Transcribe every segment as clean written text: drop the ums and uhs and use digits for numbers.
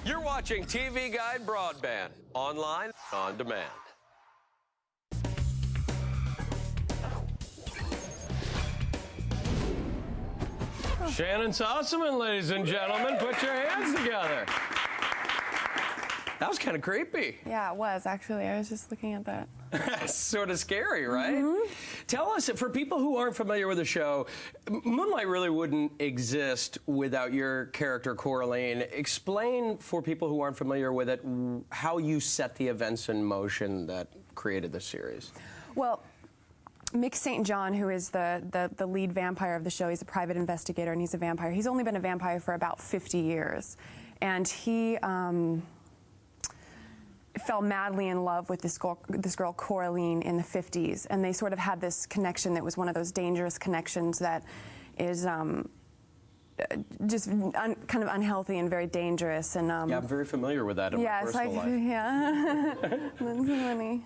You're watching TV Guide Broadband, online, on demand. Shannyn Sossamon, ladies and gentlemen, put your hands together. That was kind of creepy. Yeah, it was, actually. I was just looking at that. That's sort of scary, right? Mm-hmm. Tell us, for people who aren't familiar with the show, Moonlight really wouldn't exist without your character, Coraline. Explain, for people who aren't familiar with it, how you set the events in motion that created the series. Well, Mick St. John, who is the lead vampire of the show, he's a private investigator and he's a vampire. He's only been a vampire for about 50 years. And he fell madly in love with this girl, Coraline, in the 50s. And they sort of had this connection that was one of those dangerous connections that is just kind of unhealthy and very dangerous. And yeah, I'm very familiar with that in my personal life. Yeah, that's funny.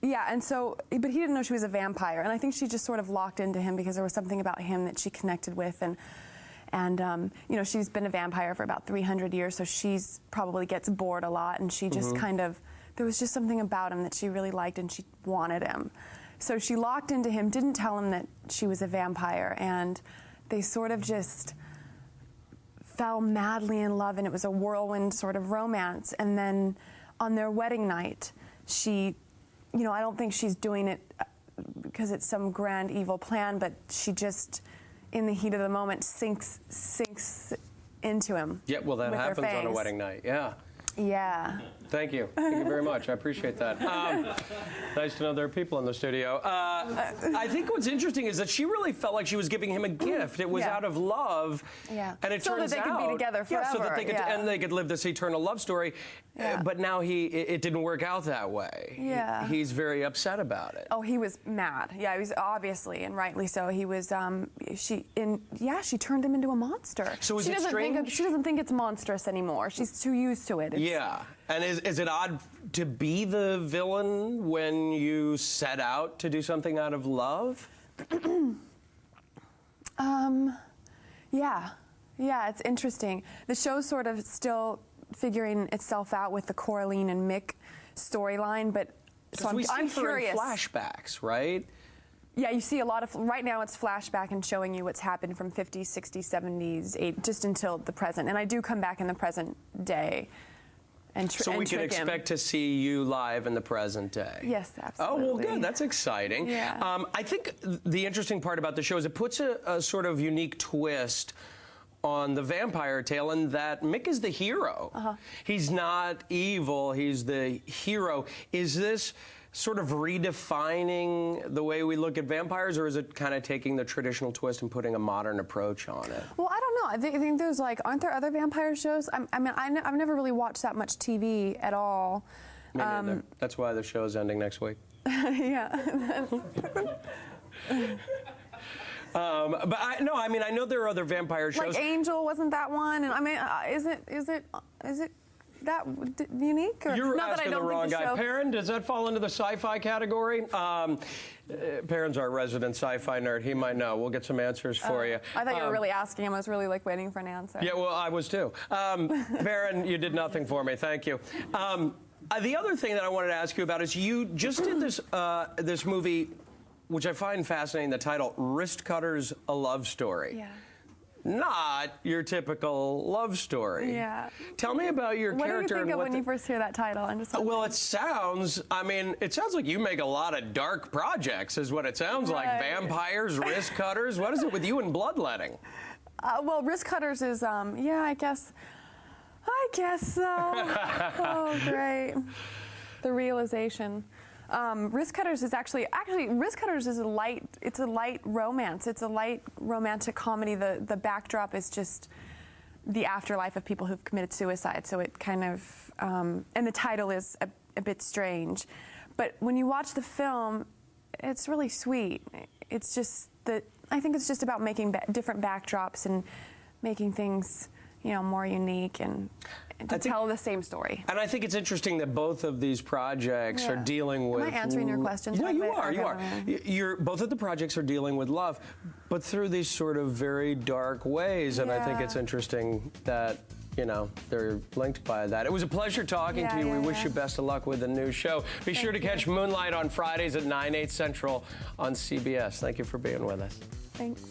Yeah, and so, but he didn't know she was a vampire, and I think she just sort of locked into him because there was something about him that she connected with, and you know, she's been a vampire for about 300 years, so she's probably gets bored a lot, and she just kind of, there was just something about him that she really liked, and she wanted him. So she locked into him, didn't tell him that she was a vampire, and they sort of just fell madly in love, and it was a whirlwind sort of romance. And then on their wedding night, she, you know, I don't think she's doing it because it's some grand evil plan, but she just, in the heat of the moment, sinks into him. Yeah, well, that happens on a wedding night. Yeah. Yeah. Thank you. Thank you very much. I appreciate that. Nice to know there are people in the studio. I think what's interesting is that she really felt like she was giving him a gift. It was out of love. Yeah. And it so turns that they could be together forever. Yeah, so that they could, and they could live this eternal love story. Yeah. But now it didn't work out that way. Yeah. He's very upset about it. Oh, he was mad. Yeah, he was, obviously, and rightly so. He was, she turned him into a monster. So is it strange? She doesn't think it's monstrous anymore. She's too used to it. Yeah. And is it odd to be the villain when you set out to do something out of love? Yeah. Yeah, it's interesting. The show's sort of still figuring itself out with the Coraline and Mick storyline, but so I'm curious. Flashbacks, right? Yeah, you see a lot of, right now it's flashback and showing you what's happened from 50s, 60s, 70s, 80s, just until the present. And I do come back in the present day. So we can expect to see you live in the present day. Yes, absolutely. Oh, well, good. That's exciting. Yeah. I think the interesting part about the show is it puts a sort of unique twist on the vampire tale, in that Mick is the hero. He's not evil. He's the hero. Is this sort of redefining the way we look at vampires, or is it kind of taking the traditional twist and putting a modern approach on it? Well, I don't know. I think there's like, aren't there other vampire shows? I mean, I've never really watched that much TV at all. Me neither. That's why the show's ending next week. Yeah. But I mean, I know there are other vampire shows. Like Angel, wasn't that one? And I mean, is it that unique? Or? You're Not asking that I don't the wrong think the guy. show... Perrin, does that fall into the sci-fi category? Perrin's our resident sci-fi nerd. He might know. We'll get some answers for you. I thought you were really asking him. I was really like waiting for an answer. Yeah, well, I was too. Perrin, you did nothing for me. Thank you. The other thing that I wanted to ask you about is you just did this this movie, which I find fascinating, the title, Wrist Cutters, A Love Story. Yeah. Not your typical love story. Yeah. Tell me about your character. What do you think of when you first hear that title? I'm just well, it sounds like you make a lot of dark projects, is what it sounds like. Vampires, wrist cutters. What is it with you and bloodletting? Well, wrist cutters is, yeah, I guess so. Oh, great. The realization. Wrist Cutters is actually Wrist Cutters is a light romance. It's a light romantic comedy. The backdrop is just the afterlife of people who've committed suicide. So it kind of, and the title is a bit strange. But when you watch the film, it's really sweet. It's just I think it's just about making different backdrops and making things, you know, more unique and to tell the same story. And I think it's interesting that both of these projects are dealing with... Am I answering your questions? No, you are. Both of the projects are dealing with love, but through these sort of very dark ways. And I think it's interesting that you know, they're linked by that. It was a pleasure talking to you. We wish you best of luck with the new show. Be sure to catch Moonlight on Fridays at 9/8 Central on CBS. Thank you for being with us. Thanks.